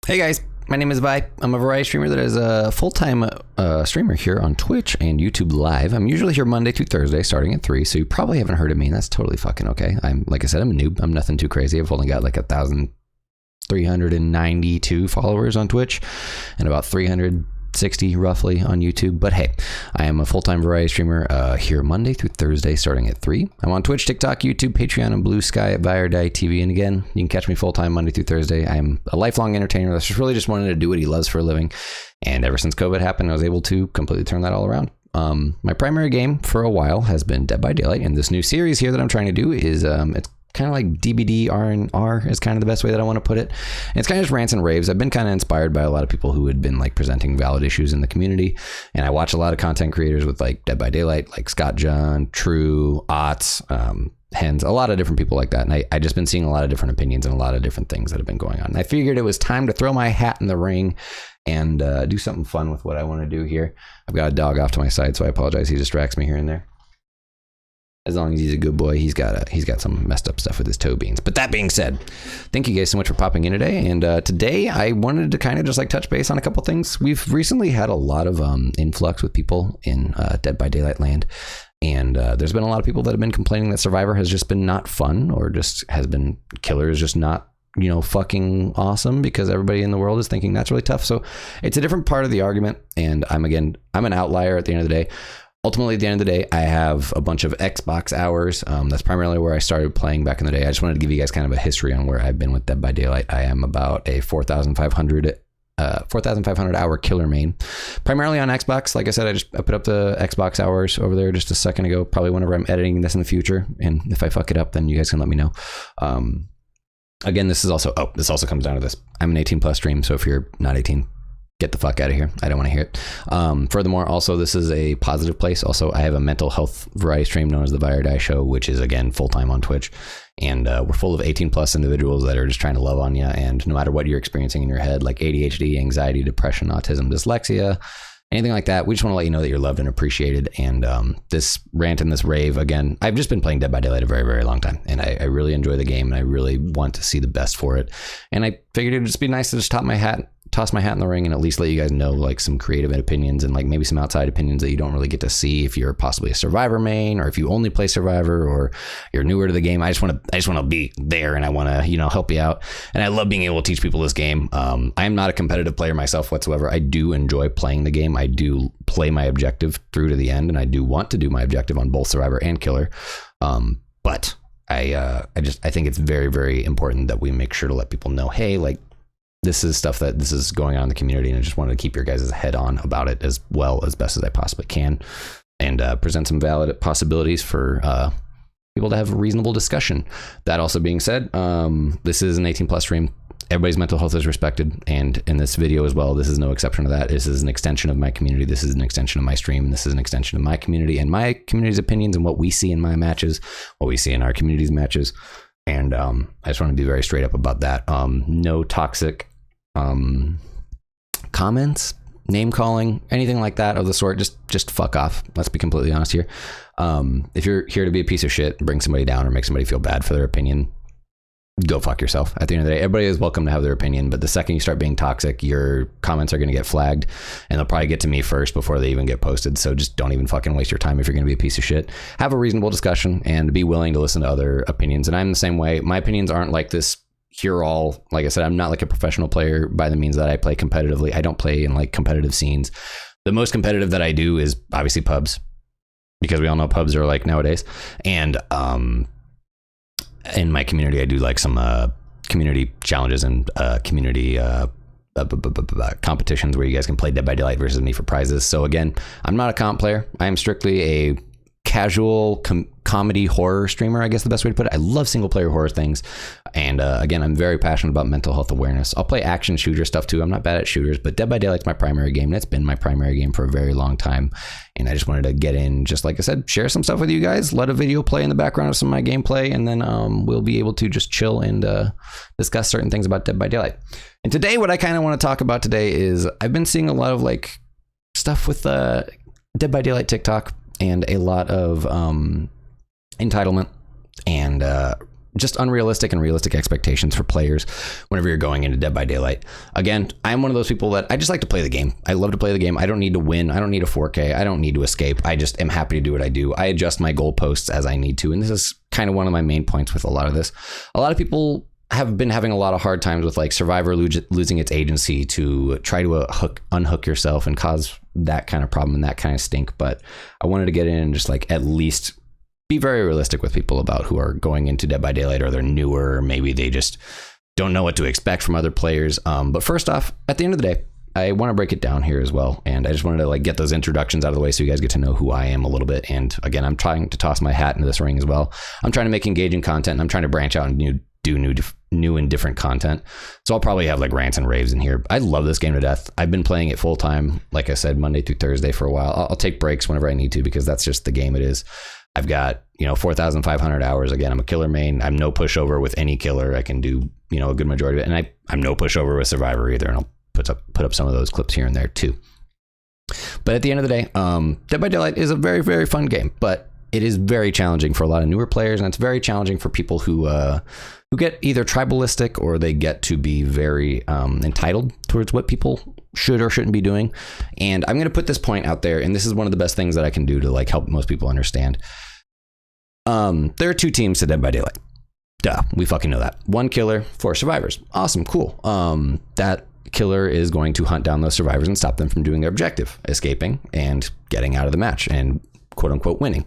Hey guys, my name is By. I'm a variety streamer that is a full-time streamer here on Twitch and YouTube Live. I'm usually here Monday through Thursday starting at 3, so you probably haven't heard of me, and that's totally fucking okay. Like I said, I'm a noob. I'm nothing too crazy. I've only got like 1,392 followers on Twitch and about 360 roughly on YouTube. But hey, I am a full-time variety streamer here Monday through Thursday starting at 3. I'm on Twitch, TikTok, YouTube, Patreon, and Blue Sky at By Daylight TV. And again, you can catch me full-time Monday through Thursday. I'm a lifelong entertainer that's just really just wanted to do what he loves for a living. And ever since COVID happened, I was able to completely turn that all around. My primary game for a while has been Dead by Daylight, and this new series here that I'm trying to do is it's kind of like DBDR&R is kind of the best way that I want to put it. And it's kind of just rants and raves. I've been kind of inspired by a lot of people who had been like presenting valid issues in the community. And I watch a lot of content creators with like Dead by Daylight, like Scott John, True, Otts, Hens, a lot of different people like that. And I just been seeing a lot of different opinions and a lot of different things that have been going on. And I figured it was time to throw my hat in the ring and do something fun with what I want to do here. I've got a dog off to my side, so I apologize. He distracts me here and there. As long as he's a good boy, he's got some messed up stuff with his toe beans. But that being said, thank you guys so much for popping in today. And today I wanted to kind of just like touch base on a couple things. We've recently had a lot of influx with people in Dead by Daylight land. And there's been a lot of people that have been complaining that Survivor has just been not fun, or just has been Killer is just not, you know, fucking awesome, because everybody in the world is thinking that's really tough. So it's a different part of the argument. And I'm an outlier at the end of the day. Ultimately, at the end of the day, I have a bunch of Xbox hours. That's primarily where I started playing back in the day. I just wanted to give you guys kind of a history on where I've been with Dead by Daylight. I am about a 4,500 hour killer main, primarily on Xbox. Like I said, I put up the Xbox hours over there just a second ago, probably whenever I'm editing this in the future. And if I fuck it up, then you guys can let me know. Again, this also comes down to this. I'm an 18 plus stream, so if you're not 18, get the fuck out of here. I don't want to hear it. Furthermore, also, this is a positive place. Also, I have a mental health variety stream known as the By Daylight Show, which is, again, full-time on Twitch. And we're full of 18 plus individuals that are just trying to love on you. And no matter what you're experiencing in your head, like ADHD, anxiety, depression, autism, dyslexia, anything like that, we just want to let you know that you're loved and appreciated. And this rant and this rave, again, I've just been playing Dead by Daylight a very, very long time. And I really enjoy the game, and I really want to see the best for it. And I figured it'd just be nice to just toss my hat in the ring and at least let you guys know like some creative opinions and like maybe some outside opinions that you don't really get to see if you're possibly a Survivor main, or if you only play Survivor, or you're newer to the game. I just want to be there, and I want to, you know, help you out. And I love being able to teach people this game. I am not a competitive player myself whatsoever. I do enjoy playing the game. I do play my objective through to the end, and I do want to do my objective on both Survivor and Killer. But I think it's very, very important that we make sure to let people know, hey, like, this is stuff that this is going on in the community, and I just wanted to keep your guys' head on about it as well as best as I possibly can, and present some valid possibilities for people to have a reasonable discussion. That also being said, this is an 18 plus stream. Everybody's mental health is respected, and in this video as well, this is no exception to that. This is an extension of my community. This is an extension of my stream. This is an extension of my community and my community's opinions and what we see in my matches, what we see in our community's matches. And I just want to be very straight up about that. No toxic comments, name calling, anything like that of the sort. Just fuck off. Let's be completely honest here. If you're here to be a piece of shit, bring somebody down, or make somebody feel bad for their opinion, go fuck yourself. At the end of the day, everybody is welcome to have their opinion, but the second you start being toxic, your comments are going to get flagged, and they'll probably get to me first before they even get posted. So just don't even fucking waste your time if you're going to be a piece of shit. Have a reasonable discussion and be willing to listen to other opinions. And I'm the same way. My opinions aren't like this cure all. Like I said, I'm not like a professional player by the means that I play competitively. I don't play in like competitive scenes. The most competitive that I do is obviously pubs, because we all know pubs are like nowadays. And in my community, I do like some community challenges and community competitions where you guys can play Dead by Daylight versus me for prizes. So again, I'm not a comp player. I am strictly a casual comedy horror streamer, I guess the best way to put it. I love single player horror things. And again, I'm very passionate about mental health awareness. I'll play action shooter stuff too. I'm not bad at shooters, but Dead by Daylight's my primary game. And it's been my primary game for a very long time. And I just wanted to get in, just like I said, share some stuff with you guys, let a video play in the background of some of my gameplay, and then we'll be able to just chill and discuss certain things about Dead by Daylight. And today, what I kind of want to talk about today is I've been seeing a lot of like stuff with Dead by Daylight TikTok, and a lot of entitlement and just unrealistic and realistic expectations for players whenever you're going into Dead by Daylight. Again, I'm one of those people that I just like to play the game. I love to play the game. I don't need to win. I don't need a 4K. I don't need to escape. I just am happy to do what I do. I adjust my goalposts as I need to. And this is kind of one of my main points with a lot of this. A lot of people have been having a lot of hard times with like Survivor losing its agency to try to unhook yourself and cause that kind of problem and that kind of stink. But I wanted to get in and just like at least be very realistic with people about who are going into Dead by Daylight, or they're newer, or maybe they just don't know what to expect from other players. But first off, at the end of the day, I want to break it down here as well. And I just wanted to like get those introductions out of the way so you guys get to know who I am a little bit. And again, I'm trying to toss my hat into this ring as well. I'm trying to make engaging content, and I'm trying to branch out and do new and different content. So I'll probably have like rants and raves in here. I love this game to death. I've been playing it full time, like I said, Monday through Thursday for a while. I'll take breaks whenever I need to, because that's just the game it is. I've got, 4,500 hours. Again, I'm a killer main. I'm no pushover with any killer. I can do, a good majority of it. And I'm no pushover with Survivor either. And I'll put up some of those clips here and there too. But at the end of the day, Dead by Daylight is a very, very fun game, but it is very challenging for a lot of newer players, and it's very challenging for people who get either tribalistic, or they get to be very entitled towards what people should or shouldn't be doing. And I'm going to put this point out there, and this is one of the best things that I can do to like help most people understand. There are two teams to Dead by Daylight. Duh, we fucking know that. One killer, 4 survivors. Awesome, cool. That killer is going to hunt down those survivors and stop them from doing their objective, escaping and getting out of the match and quote unquote winning.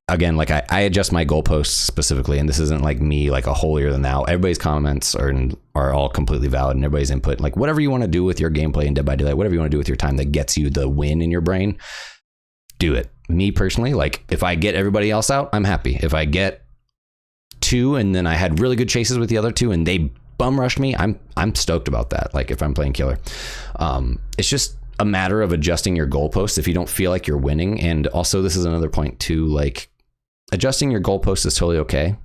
Again, like I adjust my goalposts specifically, and this isn't like me like a holier than thou. Everybody's comments are all completely valid, and everybody's input, like whatever you want to do with your gameplay in Dead by Daylight, whatever you want to do with your time that gets you the win in your brain, do it. Me personally, like if I get everybody else out, I'm happy. If I get 2 and then I had really good chases with the other 2 and they bum rushed me, I'm stoked about that. Like if I'm playing killer, it's just a matter of adjusting your goalposts if you don't feel like you're winning. And also, this is another point too, like adjusting your goalposts is totally okay.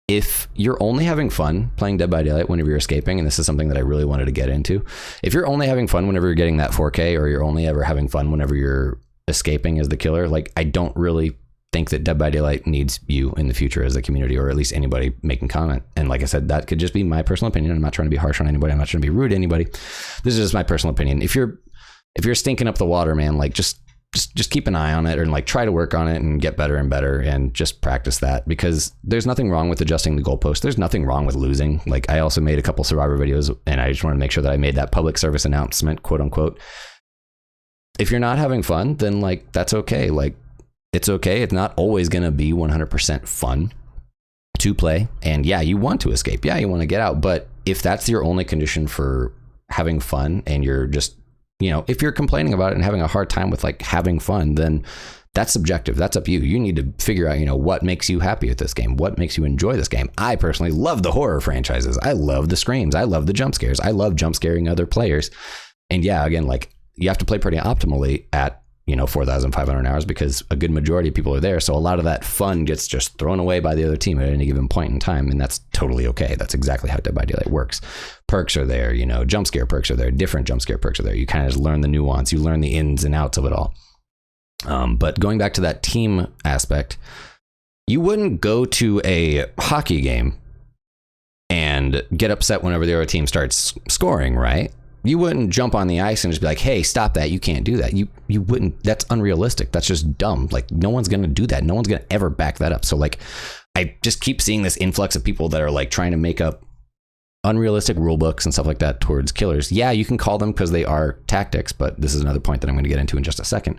If you're only having fun playing Dead by Daylight whenever you're escaping, and this is something that I really wanted to get into, if you're only having fun whenever you're getting that 4K, or you're only ever having fun whenever you're escaping as the killer, like I don't really think that Dead by Daylight needs you in the future as a community, or at least anybody making comment. And like I said, that could just be my personal opinion. I'm not trying to be harsh on anybody. I'm not trying to be rude to anybody. This is just my personal opinion. If you're stinking up the water, man, like just keep an eye on it, or like try to work on it and get better and better, and just practice that, because there's nothing wrong with adjusting the goalpost. There's nothing wrong with losing. Like I also made a couple Survivor videos, and I just want to make sure that I made that public service announcement, quote unquote. If you're not having fun, then like that's okay. Like it's okay. It's not always going to be 100% fun to play. And yeah, you want to escape. Yeah, you want to get out. But if that's your only condition for having fun, and you're just, if you're complaining about it and having a hard time with like having fun, then that's subjective. That's up to you. You need to figure out, what makes you happy with this game? What makes you enjoy this game? I personally love the horror franchises. I love the screams. I love the jump scares. I love jump scaring other players. And yeah, again, like you have to play pretty optimally at 4,500 hours, because a good majority of people are there. So a lot of that fun gets just thrown away by the other team at any given point in time. And that's totally okay. That's exactly how Dead by Daylight works. Perks are there, jump scare perks are there, different jump scare perks are there. You kind of just learn the nuance, you learn the ins and outs of it all. But going back to that team aspect, you wouldn't go to a hockey game and get upset whenever the other team starts scoring, right? You wouldn't jump on the ice and just be like, hey, stop that. You can't do that. You wouldn't. That's unrealistic. That's just dumb. Like no one's going to do that. No one's going to ever back that up. So like, I just keep seeing this influx of people that are like trying to make up unrealistic rule books and stuff like that towards killers. Yeah, you can call them because they are tactics, but this is another point that I'm going to get into in just a second.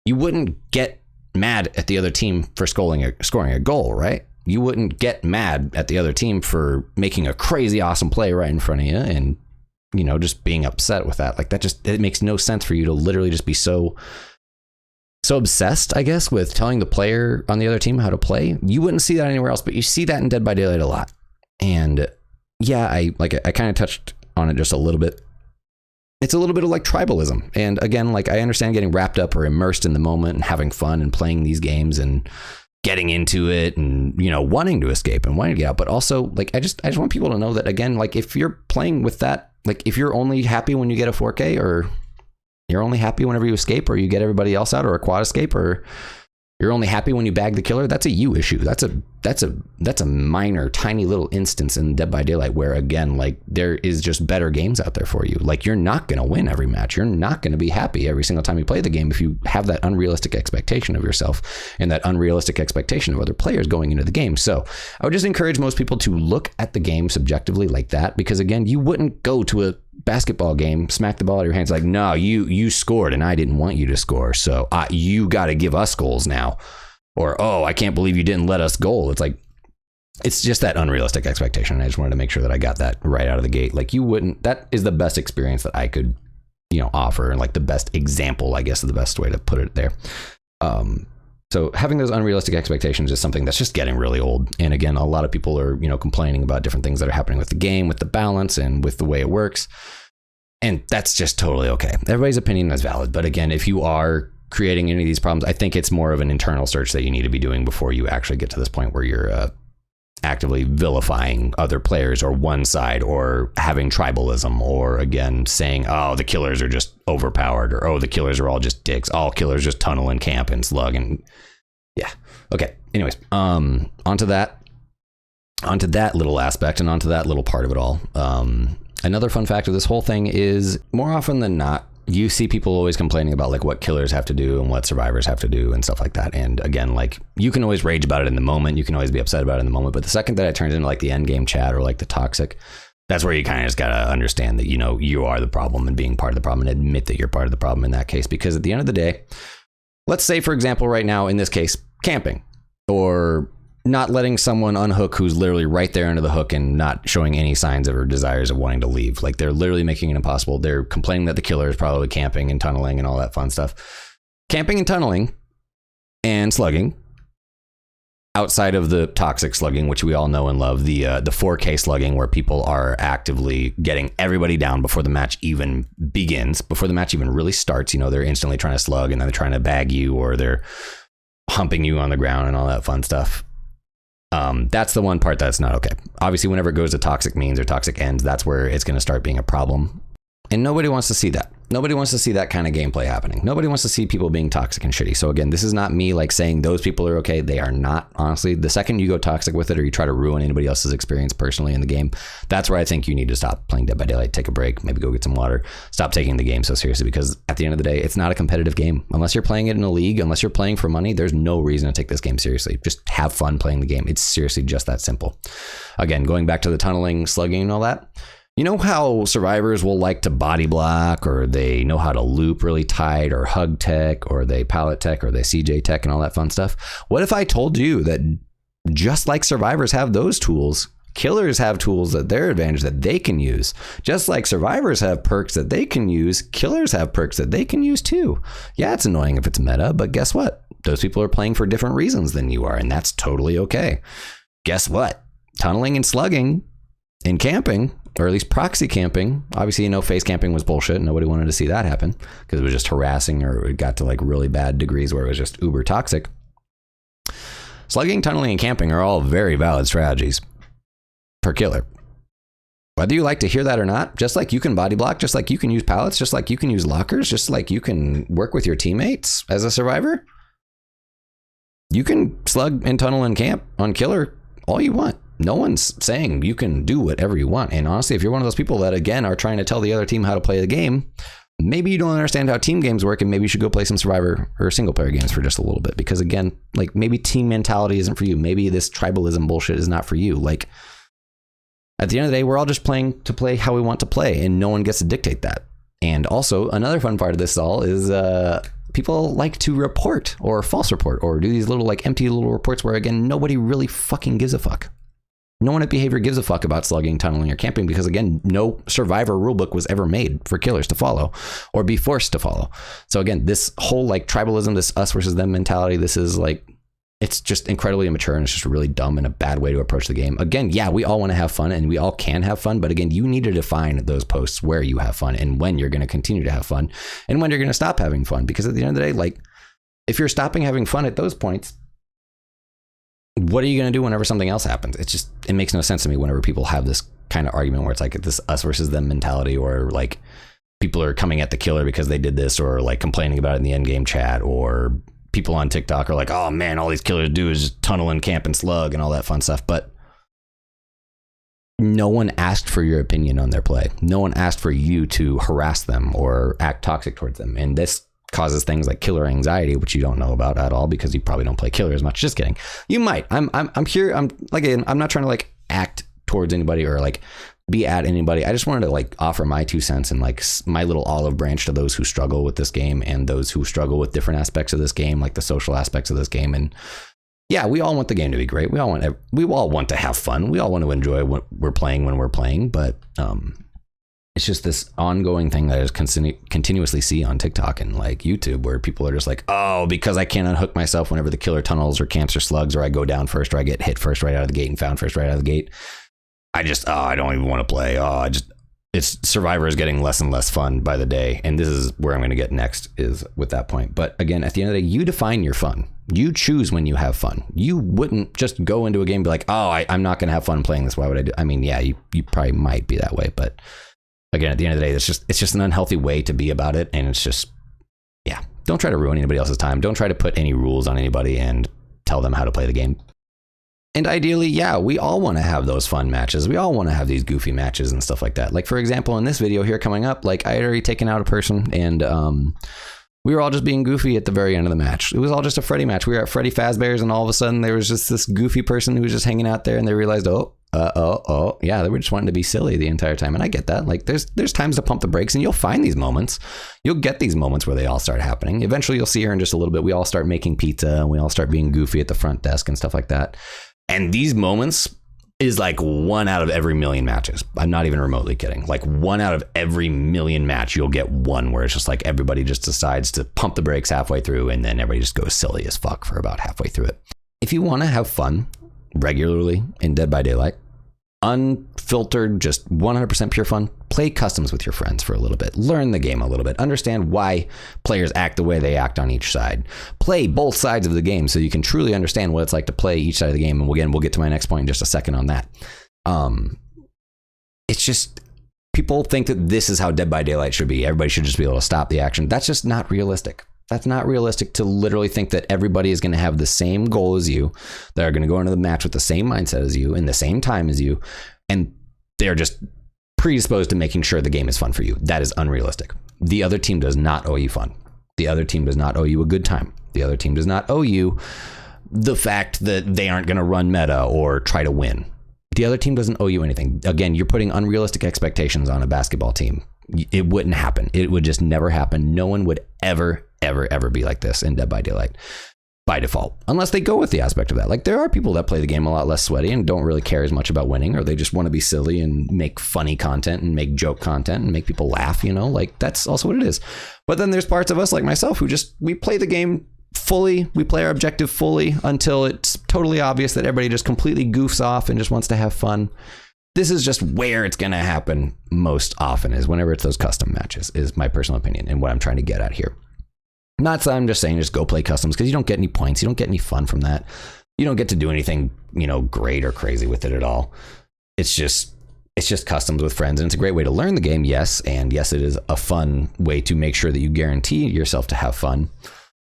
You wouldn't get mad at the other team for scoring a goal, right? You wouldn't get mad at the other team for making a crazy awesome play right in front of you and just being upset with that. Like it makes no sense for you to literally just be so obsessed, I guess, with telling the player on the other team how to play. You wouldn't see that anywhere else, but you see that in Dead by Daylight a lot. And yeah, I kind of touched on it just a little bit. It's a little bit of like tribalism. And again, like I understand getting wrapped up or immersed in the moment and having fun and playing these games and getting into it and, wanting to escape and wanting to get out. But also like, I just want people to know that, again, like if you're playing with that, like if you're only happy when you get a 4K, or you're only happy whenever you escape, or you get everybody else out, or a quad escape, or You're only happy when you bag the killer. That's a you issue. That's a minor, tiny little instance in Dead by Daylight where, again, like, there is just better games out there for you. Like, you're not going to win every match. You're not going to be happy every single time you play the game if you have that unrealistic expectation of yourself and that unrealistic expectation of other players going into the game. So I would just encourage most people to look at the game subjectively like that, because, again, you wouldn't go to a basketball game, smack the ball out of your hands like, no, you scored and I didn't want you to score, so you got to give us goals now. Or, oh, I can't believe you didn't let us goal. It's like, it's just that unrealistic expectation. I just wanted to make sure that I got that right out of the gate. Like, you wouldn't, that is the best experience that I could, offer, and like the best example, I guess, is the best way to put it there. So having those unrealistic expectations is something that's just getting really old. And again, a lot of people are, complaining about different things that are happening with the game, with the balance, and with the way it works. And that's just totally okay. Everybody's opinion is valid. But again, if you are creating any of these problems, I think it's more of an internal search that you need to be doing before you actually get to this point where you're actively vilifying other players or one side, or having tribalism, or, again, saying, oh, the killers are just overpowered, or, oh, the killers are all just dicks. All killers just tunnel and camp and slug. And yeah. Okay. Anyways, onto that little aspect and onto that little part of it all. Another fun fact of this whole thing is, more often than not, you see people always complaining about like what killers have to do and what survivors have to do and stuff like that. And again, like, you can always rage about it in the moment. You can always be upset about it in the moment. But the second that it turns into like the end game chat or like the toxic, that's where you kind of just got to understand that, you are the problem, and being part of the problem, and admit that you're part of the problem in that case. Because at the end of the day, let's say, for example, right now in this case, camping, or not letting someone unhook who's literally right there under the hook and not showing any signs of or desires of wanting to leave. Like, they're literally making it impossible. They're complaining that the killer is probably camping and tunneling and all that fun stuff. Camping and tunneling and slugging, outside of the toxic slugging, which we all know and love, the 4K slugging, where people are actively getting everybody down before the match even begins, before the match even really starts. They're instantly trying to slug, and then they're trying to bag you, or they're humping you on the ground and all that fun stuff. That's the one part that's not okay. Obviously, whenever it goes to toxic means or toxic ends, that's where it's going to start being a problem. And nobody wants to see that. Nobody wants to see that kind of gameplay happening. Nobody wants to see people being toxic and shitty. So again, this is not me like saying those people are okay. They are not, honestly. The second you go toxic with it, or you try to ruin anybody else's experience personally in the game, that's where I think you need to stop playing Dead by Daylight, take a break, maybe go get some water, stop taking the game so seriously, because at the end of the day, it's not a competitive game. Unless you're playing it in a league, unless you're playing for money, there's no reason to take this game seriously. Just have fun playing the game. It's seriously just that simple. Again, going back to the tunneling, slugging, and all that, you know how survivors will like to body block, or they know how to loop really tight, or hug tech, or they pallet tech, or they CJ tech, and all that fun stuff? What if I told you that just like survivors have those tools, killers have tools at their advantage that they can use? Just like survivors have perks that they can use, killers have perks that they can use too. Yeah, it's annoying if it's meta, but guess what? Those people are playing for different reasons than you are, and that's totally okay. Guess what? Tunneling and slugging and camping, or at least proxy camping. Obviously, face camping was bullshit. Nobody wanted to see that happen because it was just harassing, or it got to like really bad degrees where it was just uber toxic. Slugging, tunneling, and camping are all very valid strategies per killer. Whether you like to hear that or not, just like you can body block, just like you can use pallets, just like you can use lockers, just like you can work with your teammates as a survivor, you can slug and tunnel and camp on killer all you want. No one's saying you can do whatever you want. And honestly, if you're one of those people that, again, are trying to tell the other team how to play the game, maybe you don't understand how team games work, and maybe you should go play some survivor or single player games for just a little bit. Because again, like, maybe team mentality isn't for you. Maybe this tribalism bullshit is not for you. Like, at the end of the day, we're all just playing to play how we want to play, and no one gets to dictate that. And also, another fun part of this all is people like to report or false report, or do these little like empty little reports where, again, nobody really fucking gives a fuck. No one at Behavior gives a fuck about slugging, tunneling, or camping, because again, no survivor rulebook was ever made for killers to follow or be forced to follow. So again, this whole like tribalism, this us versus them mentality, this is like, it's just incredibly immature, and it's just really dumb and a bad way to approach the game. Again, yeah, we all want to have fun, and we all can have fun, but again, you need to define those posts where you have fun and when you're going to continue to have fun and when you're going to stop having fun. Because at the end of the day, like, if you're stopping having fun at those points, what are you going to do whenever something else happens? It makes no sense to me whenever people have this kind of argument where it's like this us versus them mentality, or like people are coming at the killer because they did this, or like complaining about it in the end game chat, or people on TikTok are like, oh man, all these killers do is just tunnel and camp and slug and all that fun stuff. But no one asked for your opinion on their play. No one asked for you to harass them or act toxic towards them. And this causes things like killer anxiety, which you don't know about at all because you probably don't play killer as much. Just kidding. You might. I'm here. I'm not trying to like act towards anybody or like be at anybody. I just wanted to like offer my 2 cents and like my little olive branch to those who struggle with this game and those who struggle with different aspects of this game, like the social aspects of this game. And yeah, we all want the game to be great. We all want to have fun. We all want to enjoy what we're playing when we're playing. But it's just this ongoing thing that I just continuously see on TikTok and like YouTube, where people are just like, oh, because I can't unhook myself whenever the killer tunnels or camps or slugs, or I go down first, or I get hit first right out of the gate and found first right out of the gate. I don't even want to play. It's Survivor is getting less and less fun by the day. And this is where I'm going to get next, is with that point. But again, at the end of the day, you define your fun. You choose when you have fun. You wouldn't just go into a game and be like, oh, I'm not going to have fun playing this. Why would I do? I mean, yeah, you probably might be that way. But again, at the end of the day, it's just an unhealthy way to be about it. And it's just, yeah, don't try to ruin anybody else's time. Don't try to put any rules on anybody and tell them how to play the game. And ideally, yeah, we all want to have those fun matches. We all want to have these goofy matches and stuff like that. Like, for example, in this video here coming up, like I had already taken out a person and we were all just being goofy at the very end of the match. It was all just a Freddy match. We were at Freddy Fazbear's and all of a sudden there was just this goofy person who was just hanging out there and they realized, yeah, they were just wanting to be silly the entire time. And I get that. Like there's times to pump the brakes and you'll find these moments. You'll get these moments where they all start happening. Eventually you'll see here in just a little bit. We all start making pizza and we all start being goofy at the front desk and stuff like that. And these moments is like 1 out of every million matches. I'm not even remotely kidding. Like 1 out of every million match, you'll get one where it's just like everybody just decides to pump the brakes halfway through and then everybody just goes silly as fuck for about halfway through it. If you want to have fun regularly in Dead by Daylight, unfiltered, just 100% pure fun, play customs with your friends for a little bit. Learn the game a little bit. Understand why players act the way they act on each side. Play both sides of the game so you can truly understand what it's like to play each side of the game. And again, we'll get to my next point in just a second on that. It's just, people think that this is how Dead by Daylight should be. Everybody should just be able to stop the action. That's just not realistic. That's not realistic to literally think that everybody is going to have the same goal as you, that are going to go into the match with the same mindset as you in the same time as you, and they're just predisposed to making sure the game is fun for you. That is unrealistic. The other team does not owe you fun. The other team does not owe you a good time. The other team does not owe you the fact that they aren't going to run meta or try to win. The other team doesn't owe you anything. Again, you're putting unrealistic expectations on a basketball team. It wouldn't happen. It would just never happen. No one would ever be like this in Dead by Daylight by default, unless they go with the aspect of that. Like there are people that play the game a lot less sweaty and don't really care as much about winning, or they just want to be silly and make funny content and make joke content and make people laugh, you know, like that's also what it is. But then there's parts of us like myself who just, we play the game fully, we play our objective fully until it's totally obvious that everybody just completely goofs off and just wants to have fun. This is just where it's going to happen most often, is whenever it's those custom matches, is my personal opinion and what I'm trying to get at here. Not that I'm just saying just go play customs, because you don't get any points. You don't get any fun from that. You don't get to do anything, you know, great or crazy with it at all. It's just customs with friends, and it's a great way to learn the game. Yes. And yes, it is a fun way to make sure that you guarantee yourself to have fun.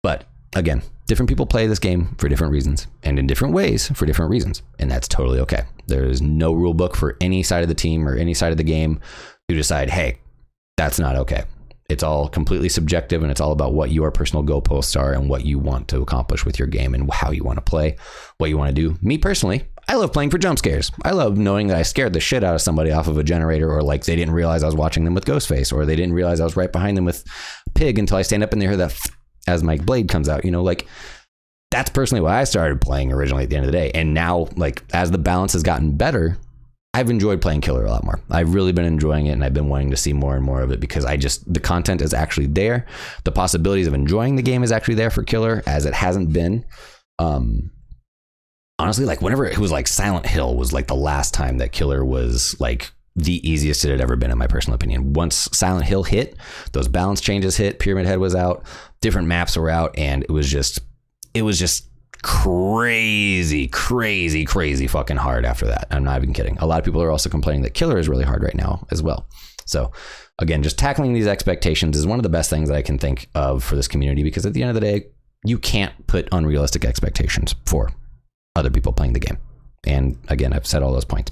But again, different people play this game for different reasons and in different ways for different reasons. And that's totally okay. There is no rule book for any side of the team or any side of the game to decide, hey, that's not okay. It's all completely subjective, and it's all about what your personal goalposts are and what you want to accomplish with your game and how you want to play, what you want to do. Me personally, I love playing for jump scares. I love knowing that I scared the shit out of somebody off of a generator, or like they didn't realize I was watching them with Ghostface, or they didn't realize I was right behind them with Pig until I stand up and they hear that as my blade comes out, you know, like that's personally why I started playing originally at the end of the day. And now, like, as the balance has gotten better, I've enjoyed playing Killer a lot more. I've really been enjoying it, and I've been wanting to see more and more of it, because the content is actually there. The possibilities of enjoying the game is actually there for Killer, as it hasn't been. Honestly, like whenever it was like Silent Hill was like the last time that Killer was like the easiest it had ever been, in my personal opinion. Once Silent Hill hit, those balance changes hit, Pyramid Head was out, different maps were out, and it was just crazy fucking hard after that. I'm not even kidding. A lot of people are also complaining that Killer is really hard right now as well. So again, just tackling these expectations is one of the best things that I can think of for this community, because at the end of the day, you can't put unrealistic expectations for other people playing the game. And again, I've said all those points.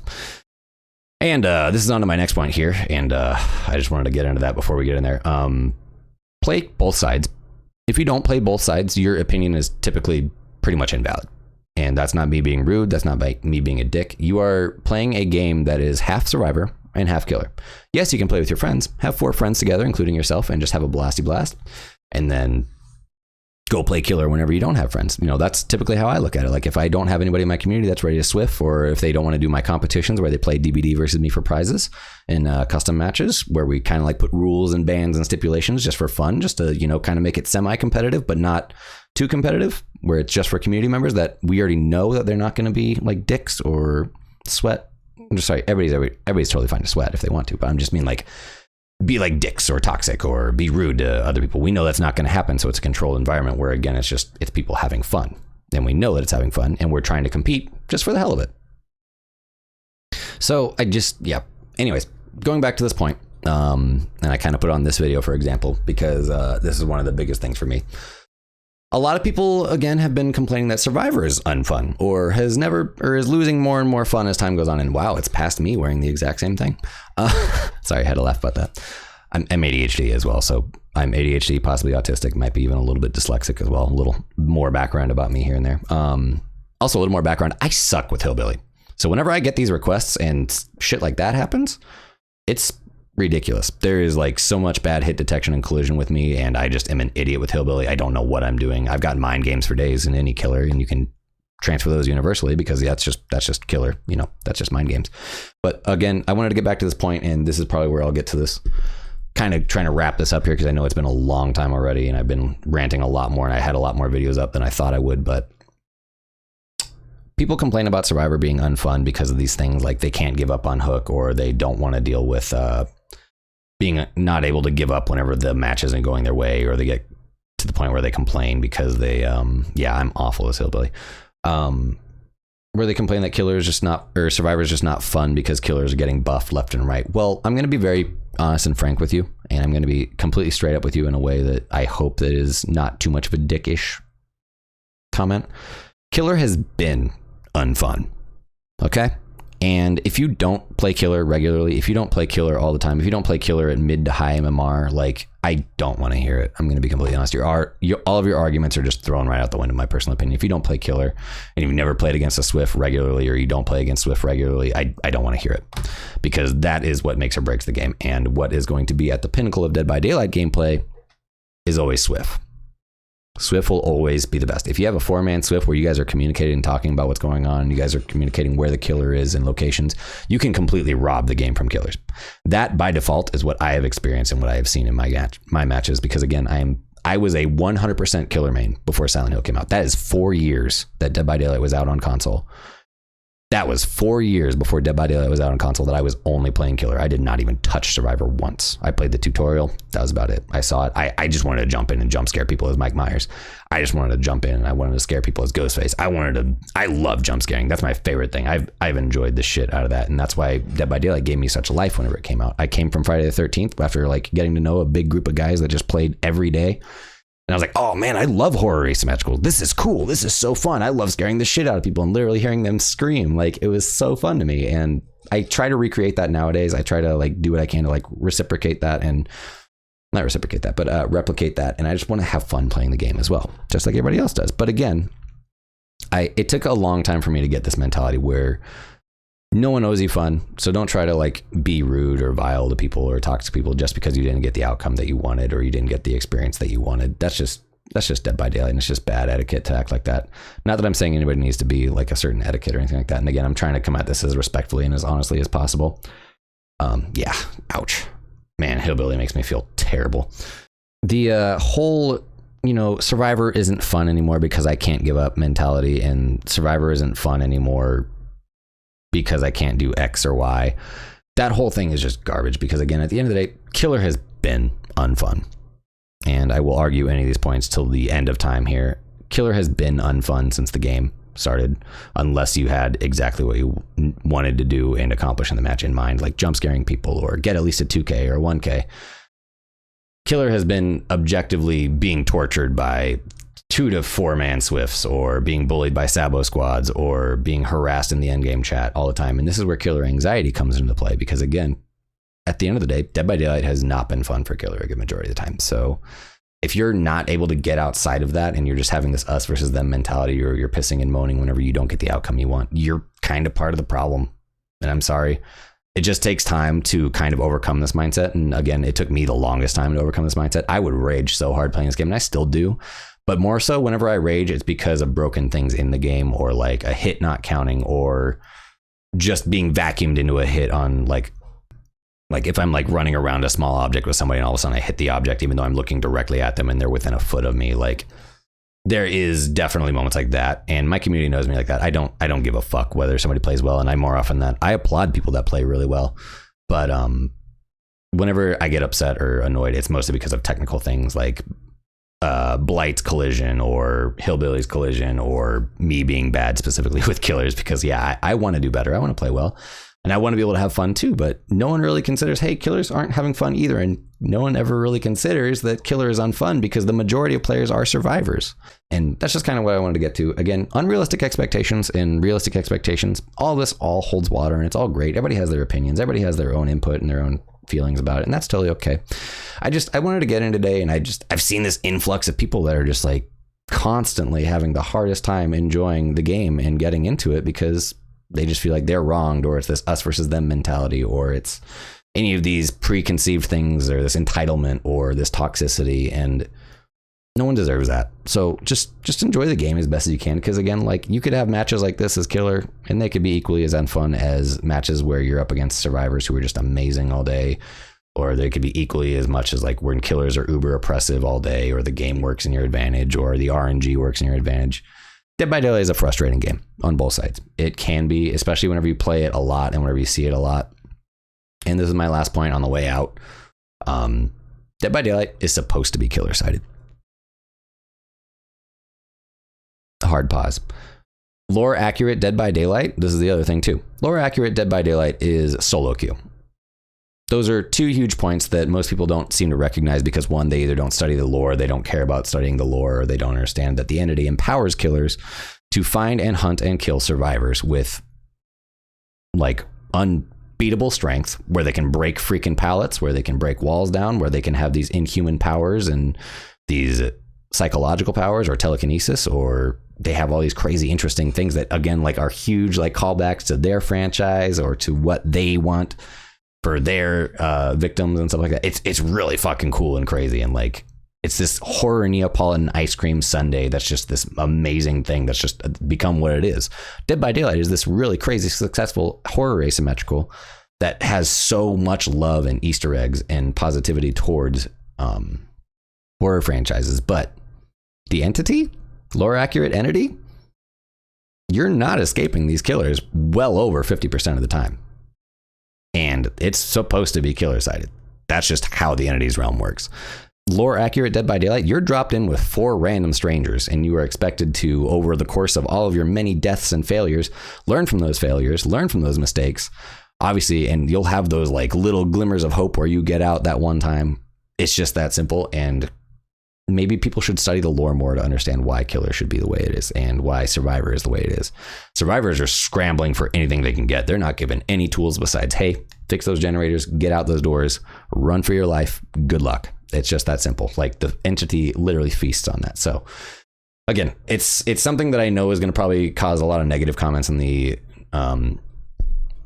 And this is on to my next point here. And I just wanted to get into that before we get in there. Play both sides. If you don't play both sides, your opinion is typically pretty much invalid. And that's not me being rude. That's not me being a dick. You are playing a game that is half survivor and half killer. Yes, you can play with your friends. Have 4 friends together, including yourself, and just have a blasty blast. And then go play killer whenever you don't have friends. You know, that's typically how I look at it. Like if I don't have anybody in my community that's ready to swift, or if they don't want to do my competitions where they play DBD versus me for prizes in custom matches where we kind of like put rules and bans and stipulations just for fun, just to, you know, kind of make it semi-competitive, but not too competitive, where it's just for community members that we already know that they're not going to be like dicks or sweat. I'm just sorry, everybody's totally fine to sweat if they want to, but I'm just mean like be like dicks or toxic or be rude to other people. We know that's not going to happen. So it's a controlled environment where, again, it's people having fun, and we know that it's having fun, and we're trying to compete just for the hell of it. So anyways, going back to this point, and I kind of put on this video, for example, because this is one of the biggest things for me. A lot of people, again, have been complaining that Survivor is unfun or is losing more and more fun as time goes on. And wow, it's past me wearing the exact same thing. Sorry, I had to laugh about that. I'm ADHD as well. So I'm ADHD, possibly autistic, might be even a little bit dyslexic as well. A little more background about me here and there. Also a little more background. I suck with Hillbilly. So whenever I get these requests and shit like that happens, it's ridiculous. There is like so much bad hit detection and collision with me, and I just am an idiot with Hillbilly. I don't know what I'm doing. I've got mind games for days in any killer, and you can transfer those universally because that's just killer. You know, that's just mind games. But again, I wanted to get back to this point, and this is probably where I'll get to this. Kind of trying to wrap this up here because I know it's been a long time already, and I've been ranting a lot more, and I had a lot more videos up than I thought I would. But people complain about Survivor being unfun because of these things, like they can't give up on hook, or they don't want to deal with being not able to give up whenever the match isn't going their way, or they get to the point where they complain because they I'm awful as Hillbilly, where they complain that killer is just not, or Survivor is just not fun because killers are getting buffed left and right. Well, I'm going to be very honest and frank with you, and I'm going to be completely straight up with you in a way that I hope that is not too much of a dickish comment. Killer has been unfun, okay? And if you don't play killer regularly, if you don't play killer all the time, if you don't play killer at mid to high MMR, like, I don't want to hear it. I'm going to be completely honest. All of your arguments are just thrown right out the window, in my personal opinion. If you don't play killer and you've never played against a Swift regularly, or you don't play against Swift regularly, I don't want to hear it, because that is what makes or breaks the game. And what is going to be at the pinnacle of Dead by Daylight gameplay is always Swift. Swift will always be the best. If you have a 4-man Swift where you guys are communicating and talking about what's going on, you guys are communicating where the killer is and locations, you can completely rob the game from killers. That by default is what I have experienced and what I have seen in my matches, because again, I was a 100% killer main before Silent Hill came out. That is 4 years that Dead by Daylight was out on console. That was 4 years before Dead by Daylight was out on console that I was only playing killer. I did not even touch Survivor once. I played the tutorial. That was about it. I saw it. I just wanted to jump in and jump scare people as Mike Myers. I just wanted to jump in and I wanted to scare people as Ghostface. I love jump scaring. That's my favorite thing. I've enjoyed the shit out of that. And that's why Dead by Daylight gave me such a life whenever it came out. I came from Friday the 13th after like getting to know a big group of guys that just played every day. And I was like, oh man, I love horror asymmetricals. This is cool. This is so fun. I love scaring the shit out of people and literally hearing them scream. Like, it was so fun to me. And I try to recreate that nowadays. I try to like do what I can to like replicate that. And I just want to have fun playing the game as well, just like everybody else does. But again, it took a long time for me to get this mentality where no one owes you fun. So don't try to like be rude or vile to people or talk to people just because you didn't get the outcome that you wanted or you didn't get the experience that you wanted. That's just Dead by Daylight, and it's just bad etiquette to act like that. Not that I'm saying anybody needs to be like a certain etiquette or anything like that. And again, I'm trying to come at this as respectfully and as honestly as possible. Yeah, ouch. Man, Hillbilly makes me feel terrible. The whole, Survivor isn't fun anymore because I can't give up mentality, and Survivor isn't fun anymore because I can't do X or Y. That whole thing is just garbage, because again, at the end of the day, killer has been unfun. And I will argue any of these points till the end of time here. Killer has been unfun since the game started, unless you had exactly what you wanted to do and accomplish in the match in mind, like jump scaring people or get at least a 2K or 1K. Killer has been objectively being tortured by 2 to 4 man swifts, or being bullied by sabo squads, or being harassed in the endgame chat all the time. And this is where killer anxiety comes into play, because again, at the end of the day, Dead by Daylight has not been fun for killer a good majority of the time. So if you're not able to get outside of that and you're just having this us versus them mentality, or you're pissing and moaning whenever you don't get the outcome you want, you're kind of part of the problem. And I'm sorry. It just takes time to kind of overcome this mindset. And again, it took me the longest time to overcome this mindset. I would rage so hard playing this game, and I still do. But more so, whenever I rage, it's because of broken things in the game, or like a hit not counting, or just being vacuumed into a hit on like if I'm like running around a small object with somebody and all of a sudden I hit the object even though I'm looking directly at them and they're within a foot of me. Like, there is definitely moments like that, and my community knows me like that. I don't give a fuck whether somebody plays well, and I more often than I applaud people that play really well. But whenever I get upset or annoyed, it's mostly because of technical things like Blight's collision, or Hillbilly's collision, or me being bad specifically with killers, because I want to do better. I want to play well, and I want to be able to have fun too, but no one really considers, hey, killers aren't having fun either. And no one ever really considers that killer is unfun, because the majority of players are survivors. And that's just kind of what I wanted to get to. Again, unrealistic expectations and realistic expectations, all this all holds water, and it's all great. Everybody has their opinions. Everybody has their own input and their own feelings about it, and that's totally okay. I wanted to get in today, and I've seen this influx of people that are just like constantly having the hardest time enjoying the game and getting into it, because they just feel like they're wronged, or it's this us versus them mentality, or it's any of these preconceived things, or this entitlement, or this toxicity, and no one deserves that. So just enjoy the game as best as you can, because again, like, you could have matches like this as killer, and they could be equally as unfun as matches where you're up against survivors who are just amazing all day, or they could be equally as much as like when killers are uber oppressive all day, or the game works in your advantage, or the RNG works in your advantage. Dead by Daylight is a frustrating game on both sides. It can be, especially whenever you play it a lot and whenever you see it a lot. And this is my last point on the way out. Dead by Daylight is supposed to be killer sided. Hard pause. Lore accurate Dead by Daylight. This is the other thing too. Lore accurate Dead by Daylight is solo queue. Those are two huge points that most people don't seem to recognize, because one, they either don't study the lore, they don't care about studying the lore, or they don't understand that the entity empowers killers to find and hunt and kill survivors with like unbeatable strength, where they can break freaking pallets, where they can break walls down, where they can have these inhuman powers and these psychological powers, or telekinesis, or they have all these crazy interesting things that, again, like, are huge like callbacks to their franchise or to what they want for their victims and stuff like that. It's really fucking cool and crazy, and like, it's this horror Neapolitan ice cream sundae that's just this amazing thing that's just become what it is. Dead by Daylight is this really crazy successful horror asymmetrical that has so much love and Easter eggs and positivity towards horror franchises. But the entity, lore accurate entity, you're not escaping these killers well over 50% of the time. And it's supposed to be killer sided. That's just how the entity's realm works. Lore accurate Dead by Daylight, you're dropped in with 4 random strangers, and you are expected to, over the course of all of your many deaths and failures, learn from those failures, learn from those mistakes, obviously, and you'll have those like little glimmers of hope where you get out that one time. It's just that simple. And maybe people should study the lore more to understand why killer should be the way it is, and why survivor is the way it is. Survivors are scrambling for anything they can get. They're not given any tools besides, hey, fix those generators, get out those doors, run for your life, good luck. It's just that simple. Like, the entity literally feasts on that. So again, it's something that I know is going to probably cause a lot of negative comments in the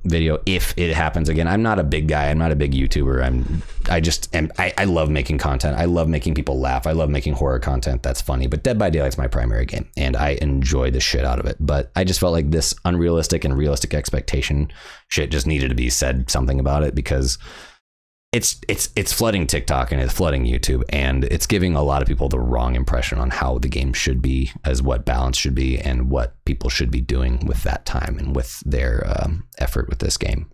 video if it happens again. I'm not a big guy. I'm not a big YouTuber. I love making content. I love making people laugh. I love making horror content that's funny. But Dead by Daylight's my primary game, and I enjoy the shit out of it. But I just felt like this unrealistic and realistic expectation shit just needed to be said something about it, because it's flooding TikTok and it's flooding YouTube, and it's giving a lot of people the wrong impression on how the game should be, as what balance should be, and what people should be doing with that time and with their effort with this game.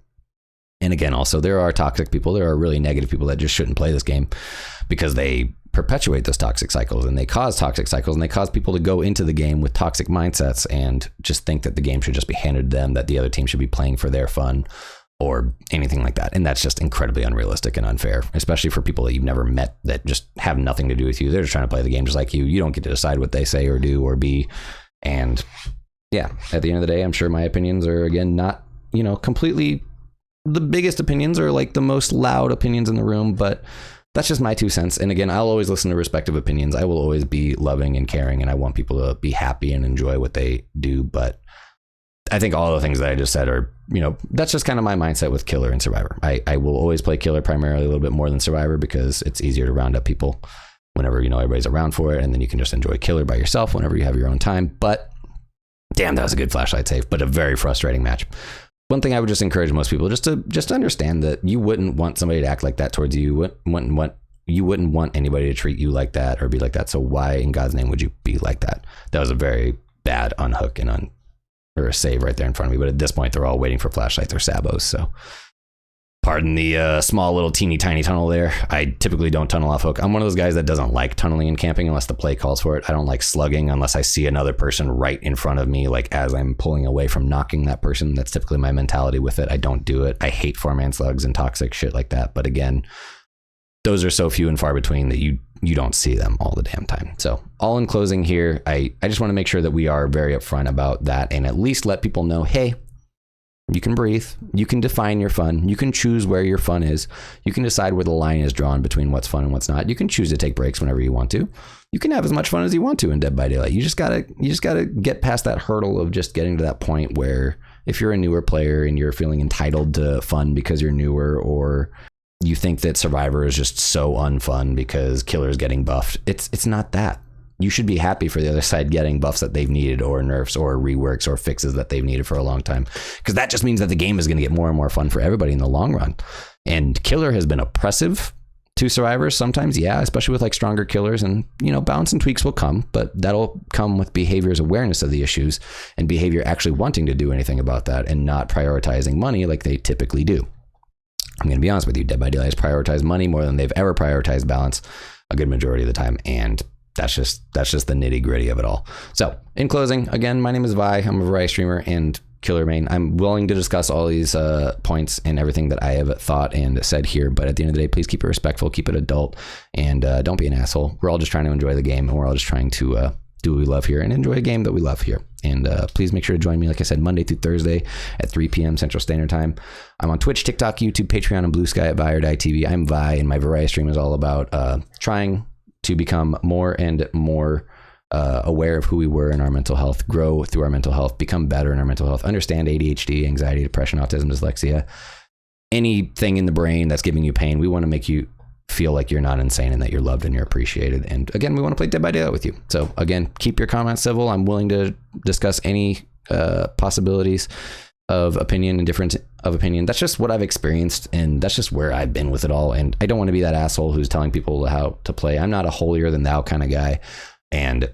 And again, also, there are toxic people. There are really negative people that just shouldn't play this game, because they perpetuate those toxic cycles, and they cause toxic cycles, and they cause people to go into the game with toxic mindsets and just think that the game should just be handed to them, that the other team should be playing for their fun, or anything like that. And that's just incredibly unrealistic and unfair, especially for people that you've never met that just have nothing to do with you. They're just trying to play the game just like you. You don't get to decide what they say or do or be. And yeah, at the end of the day, I'm sure my opinions are, again, not, you know, completely the biggest opinions or like the most loud opinions in the room, but that's just my 2 cents. And again, I'll always listen to respective opinions. I will always be loving and caring, and I want people to be happy and enjoy what they do. But I think all the things that I just said are, you know, that's just kind of my mindset with Killer and Survivor. I will always play Killer primarily a little bit more than Survivor because it's easier to round up people whenever, you know, everybody's around for it. And then you can just enjoy Killer by yourself whenever you have your own time. But damn, that was a good flashlight save, but a very frustrating match. One thing I would just encourage most people just to understand that you wouldn't want somebody to act like that towards you. You wouldn't want anybody to treat you like that or be like that. So why in God's name would you be like that? That was a very bad unhook and or a save right there in front of me. But at this point, they're all waiting for flashlights or sabos. So pardon the small little teeny tiny tunnel there. I typically don't tunnel off hook. I'm one of those guys that doesn't like tunneling and camping unless the play calls for it. I don't like slugging unless I see another person right in front of me, like as I'm pulling away from knocking that person. That's typically my mentality with it. I don't do it. I hate 4-man slugs and toxic shit like that. But again, those are so few and far between that you don't see them all the damn time. So all in closing here, I just want to make sure that we are very upfront about that and at least let people know, hey, you can breathe. You can define your fun. You can choose where your fun is. You can decide where the line is drawn between what's fun and what's not. You can choose to take breaks whenever you want to. You can have as much fun as you want to in Dead by Daylight. You just gotta get past that hurdle of just getting to that point where if you're a newer player and you're feeling entitled to fun because you're newer, or you think that Survivor is just so unfun because Killer's getting buffed. It's not that. You should be happy for the other side getting buffs that they've needed or nerfs or reworks or fixes that they've needed for a long time, because that just means that the game is going to get more and more fun for everybody in the long run. And Killer has been oppressive to survivors sometimes, yeah, especially with like stronger killers, and you know, balance and tweaks will come, but that'll come with behavior's awareness of the issues and behavior actually wanting to do anything about that and not prioritizing money like they typically do. I'm going to be honest with you, Dead by Daylight has prioritized money more than they've ever prioritized balance a good majority of the time, and that's just the nitty gritty of it all. So in closing, again, my name is Vi. I'm a variety streamer and Killer main. I'm willing to discuss all these points and everything that I have thought and said here, but at the end of the day, please keep it respectful, keep it adult, and don't be an asshole. We're all just trying to enjoy the game, and we're all just trying to do what we love here and enjoy a game that we love here. And please make sure to join me, like I said, Monday through Thursday at 3 p.m. Central Standard Time. I'm on Twitch, TikTok, YouTube, Patreon, and Blue Sky at Vi or Die TV. I'm Vi, and my variety stream is all about trying to become more and more aware of who we were in our mental health, grow through our mental health, become better in our mental health, understand ADHD, anxiety, depression, autism, dyslexia, anything in the brain that's giving you pain. We want to make you feel like you're not insane and that you're loved and you're appreciated. And again, we want to play Dead by Daylight with you. So again, keep your comments civil. I'm willing to discuss any possibilities of opinion and difference of opinion. That's just what I've experienced, and that's just where I've been with it all. And I don't want to be that asshole who's telling people how to play. I'm not a holier than thou kind of guy. And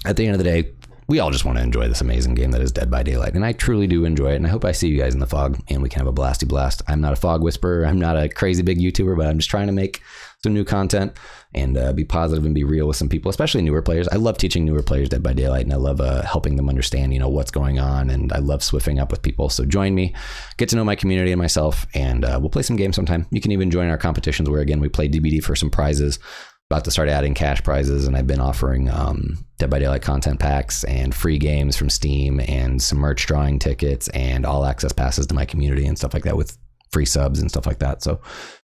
at the end of the day, we all just want to enjoy this amazing game that is Dead by Daylight. And I truly do enjoy it. And I hope I see you guys in the fog and we can have a blasty blast. I'm not a fog whisperer. I'm not a crazy big YouTuber, but I'm just trying to make some new content and be positive and be real with some people, especially newer players. I love teaching newer players Dead by Daylight, and I love helping them understand, you know, what's going on. And I love swiffing up with people. So join me, get to know my community and myself, and we'll play some games sometime. You can even join our competitions where, again, we play DBD for some prizes. About to start adding cash prizes, and I've been offering Dead by Daylight content packs and free games from Steam and some merch drawing tickets and all access passes to my community and stuff like that with free subs and stuff like that. So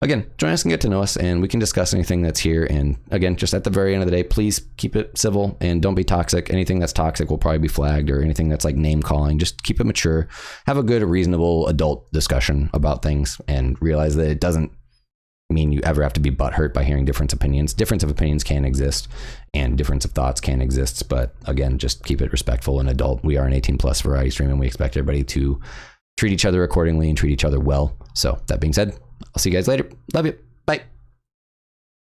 again, join us and get to know us, and we can discuss anything that's here. And again, just at the very end of the day, please keep it civil and don't be toxic. Anything that's toxic will probably be flagged, or anything that's like name calling. Just keep it mature, have a good, reasonable adult discussion about things, and realize that it doesn't mean you ever have to be butthurt by hearing different opinions. Difference of opinions can exist, and difference of thoughts can exist, but again, just keep it respectful and adult. We are an 18+ variety stream, and we expect everybody to treat each other accordingly and treat each other well. So that being said, I'll see you guys later. Love you. Bye.